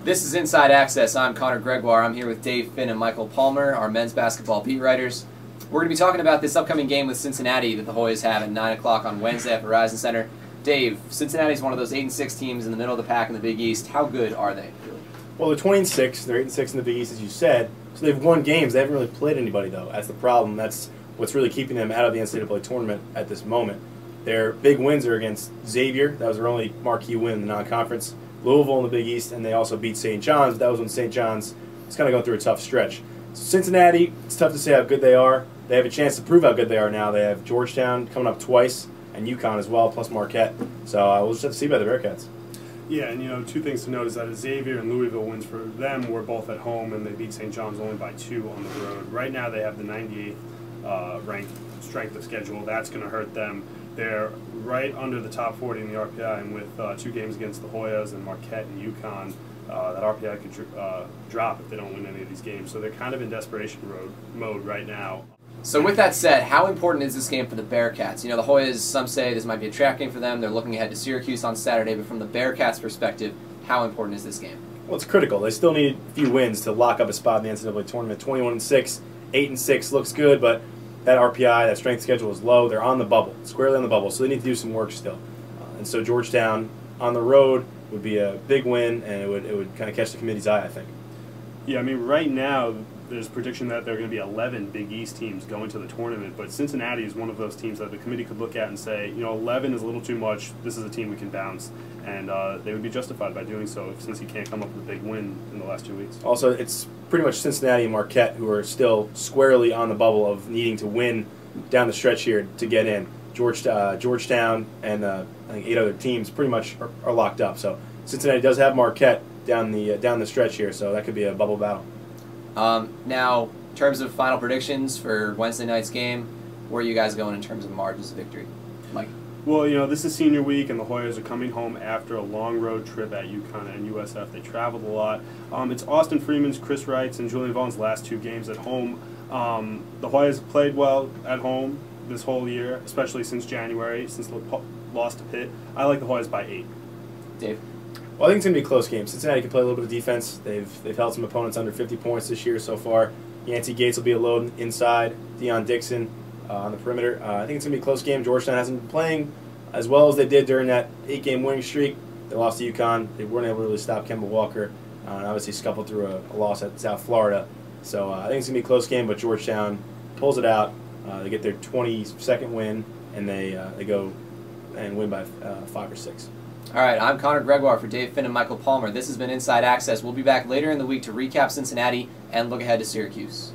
This is Inside Access. I'm Connor Gregoire. I'm here with Dave Finn and Michael Palmer, our men's basketball beat writers. We're going to be talking about this upcoming game with Cincinnati that the Hoyas have at 9 o'clock on Wednesday at Verizon Center. Dave, Cincinnati is one of those 8-6 teams in the middle of the pack in the Big East. How good are they? Well, they're 20-6. They're 8-6 in the Big East, as you said. So they've won games. They haven't really played anybody, though. That's the problem. That's what's really keeping them out of the NCAA tournament at this moment. Their big wins are against Xavier. That was their only marquee win in the non-conference. Louisville in the Big East, and they also beat St. John's. That was when St. John's was kind of going through a tough stretch. So Cincinnati, it's tough to say how good they are. They have a chance to prove how good they are now. They have Georgetown coming up twice, and UConn as well, plus Marquette. So we'll just have to see about the Bearcats. Yeah, and two things to note is that Xavier and Louisville wins for them were both at home, and they beat St. John's only by 2 on the road. Right now they have the 98th ranked strength of schedule. That's going to hurt them. They're right under the top 40 in the RPI, and with 2 games against the Hoyas and Marquette and UConn, that RPI could drop if they don't win any of these games. So they're kind of in desperation mode right now. So with that said, how important is this game for the Bearcats? You know, the Hoyas, some say this might be a trap game for them. They're looking ahead to Syracuse on Saturday, but from the Bearcats' perspective, how important is this game? Well, it's critical. They still need a few wins to lock up a spot in the NCAA tournament. 21-6, 8-6 looks good, but that RPI, that strength schedule is low. They're on the bubble, squarely on the bubble, so they need to do some work still. And so Georgetown on the road would be a big win, and it would kind of catch the committee's eye, I think. Yeah, I mean, right now there's prediction that there are going to be 11 Big East teams going to the tournament, but Cincinnati is one of those teams that the committee could look at and say, 11 is a little too much. This is a team we can bounce, and they would be justified by doing so since he can't come up with a big win in the last 2 weeks. Also, it's pretty much Cincinnati and Marquette who are still squarely on the bubble of needing to win down the stretch here to get in. Georgetown and I think 8 other teams pretty much are locked up. So Cincinnati does have Marquette down the stretch here, so that could be a bubble battle. Now, in terms of final predictions for Wednesday night's game, where are you guys going in terms of margins of victory? Mike? Well, this is senior week, and the Hoyas are coming home after a long road trip at UConn and USF. They traveled a lot. It's Austin Freeman's, Chris Wright's, and Julian Vaughn's last 2 games at home. The Hoyas have played well at home this whole year, especially since January, since the loss to Pitt. I like the Hoyas by 8. Dave? Well, I think it's going to be a close game. Cincinnati can play a little bit of defense. They've held some opponents under 50 points this year so far. Yancey Gates will be a load inside. Deion Dixon on the perimeter. I think it's going to be a close game. Georgetown hasn't been playing as well as they did during that 8-game winning streak. They lost to UConn. They weren't able to really stop Kemba Walker. And obviously scuffled through a loss at South Florida. So I think it's going to be a close game, but Georgetown pulls it out. They get their 22nd win, and they go and win by 5 or 6. All right, I'm Connor Gregoire for Dave Finn and Michael Palmer. This has been Inside Access. We'll be back later in the week to recap Cincinnati and look ahead to Syracuse.